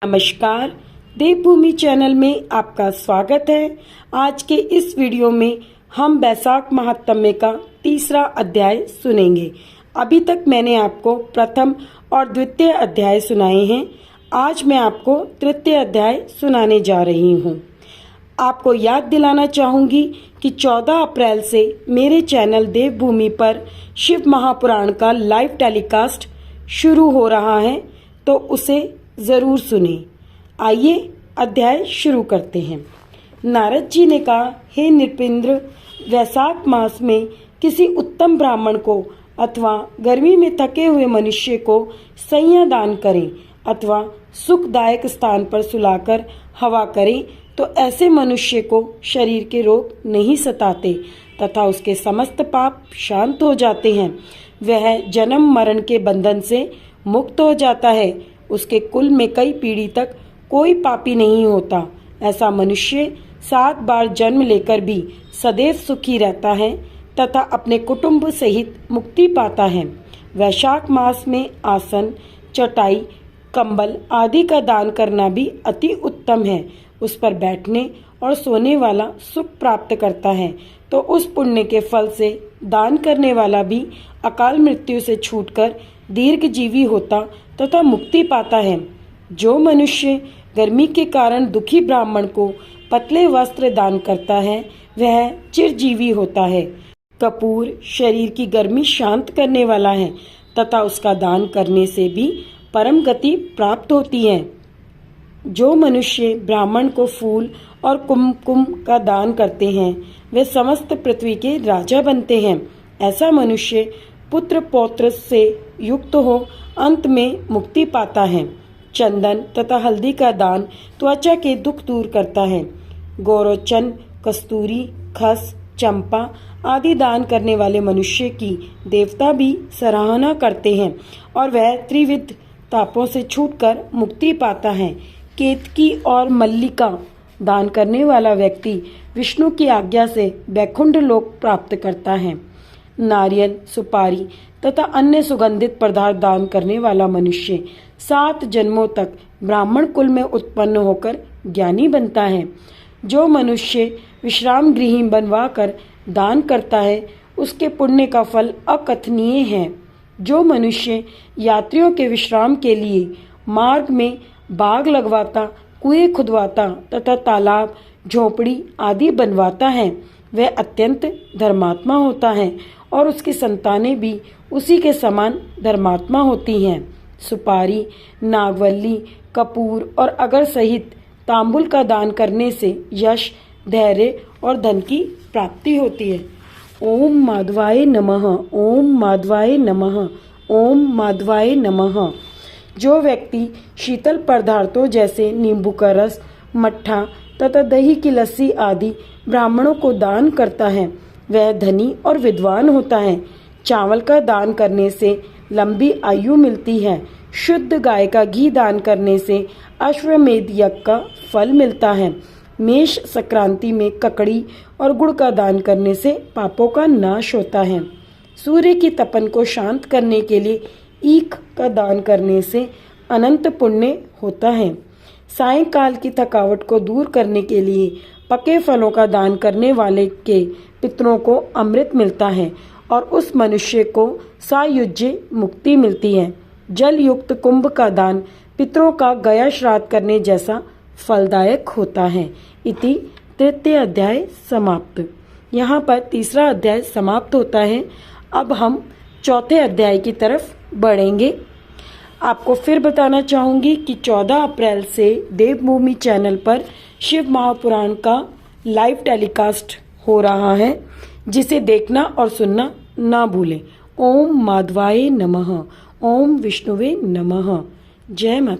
नमस्कार, देवभूमि चैनल में आपका स्वागत है। आज के इस वीडियो में हम वैशाख महात्म्य का तीसरा अध्याय सुनेंगे। अभी तक मैंने आपको प्रथम और द्वितीय अध्याय सुनाए हैं। आज मैं आपको तृतीय अध्याय सुनाने जा रही हूँ। आपको याद दिलाना चाहूँगी कि 14 अप्रैल से मेरे चैनल देवभूमि पर शिव महापुराण का लाइव टेलीकास्ट शुरू हो रहा है, तो उसे जरूर सुने। आइए अध्याय शुरू करते हैं। नारद जी ने कहा, हे नृपेंद्र, वैशाख मास में किसी उत्तम ब्राह्मण को अथवा गर्मी में थके हुए मनुष्य को सैया दान करें अथवा सुखदायक स्थान पर सुलाकर हवा करें तो ऐसे मनुष्य को शरीर के रोग नहीं सताते तथा उसके समस्त पाप शांत हो जाते हैं। वह जन्म मरण के बंधन से मुक्त हो जाता है। उसके कुल में कई पीढ़ी तक कोई पापी नहीं होता। ऐसा मनुष्य 7 बार जन्म लेकर भी सदैव सुखी रहता है तथा अपने कुटुंब सहित मुक्ति पाता है। वैशाख मास में आसन, चटाई, कंबल आदि का दान करना भी अति उत्तम है। उस पर बैठने और सोने वाला सुख प्राप्त करता है, तो उस पुण्य के फल से दान करने वाला भी अकाल मृत्यु से छूटकर दीर्घजीवी होता तथा मुक्ति पाता है। जो मनुष्य गर्मी के कारण दुखी ब्राह्मण को पतले वस्त्र दान करता है, वह चिरजीवी होता है। कपूर शरीर की गर्मी शांत करने वाला है तथा उसका दान करने से भी परम गति प्राप्त होती है। जो मनुष्य ब्राह्मण को फूल और कुमकुम का दान करते हैं, वे समस्त पृथ्वी के राजा बनते हैं। ऐसा मनुष्य पुत्र पौत्र से युक्त हो अंत में मुक्ति पाता है। चंदन तथा हल्दी का दान त्वचा के दुख दूर करता है। गौरोचन, कस्तूरी, खस, चंपा आदि दान करने वाले मनुष्य की देवता भी सराहना करते हैं और वह त्रिविध तापों से छूटकर मुक्ति पाता है। केतकी और मल्लिका दान करने वाला व्यक्ति विष्णु की आज्ञा से वैकुंठ लोक प्राप्त करता है। नारियल, सुपारी तथा अन्य सुगंधित पदार्थ दान करने वाला मनुष्य 7 जन्मों तक ब्राह्मण कुल में उत्पन्न होकर ज्ञानी बनता है। जो मनुष्य विश्राम गृह बनवाकर दान करता है, उसके पुण्य का फल अकथनीय है। जो मनुष्य यात्रियों के विश्राम के लिए मार्ग में बाग लगवाता, कुएं खुदवाता तथा तालाब, झोपड़ी आदि बनवाता है, वह अत्यंत धर्मात्मा होता है और उसकी संतानें भी उसी के समान धर्मात्मा होती हैं। सुपारी, नागवल्ली, कपूर और अगर सहित तांबुल का दान करने से यश, धैर्य और धन की प्राप्ति होती है। ओम माधवाय नमः, ओम माधवाय नमः, ओम माधवाय नमः। जो व्यक्ति शीतल पदार्थों जैसे नींबू का रस, मट्ठा तथा दही की लस्सी आदि ब्राह्मणों को दान करता है, वह धनी और विद्वान होता है। चावल का दान करने से लंबी आयु मिलती है। शुद्ध गाय का घी दान करने से अश्वमेध यज्ञ का फल मिलता है। मेष संक्रांति में ककड़ी और गुड़ का दान करने से पापों का नाश होता है। सूर्य की तपन को शांत करने के लिए ईख का दान करने से अनंत पुण्य होता है। सायंकाल की थकावट को दूर करने के लिए पके फलों का दान करने वाले के पितरों को अमृत मिलता है और उस मनुष्य को सायुज्य मुक्ति मिलती है। जल युक्त कुंभ का दान पितरों का गया श्राद्ध करने जैसा फलदायक होता है। इति तृतीय अध्याय समाप्त। यहाँ पर तीसरा अध्याय समाप्त होता है। अब हम चौथे अध्याय की तरफ बढ़ेंगे। आपको फिर बताना चाहूँगी कि 14 अप्रैल से देवभूमि चैनल पर शिव महापुराण का लाइव टेलीकास्ट हो रहा है, जिसे देखना और सुनना ना भूलें। ओम माधवाय नमः, ओम विष्णुवे नमः। जय माता।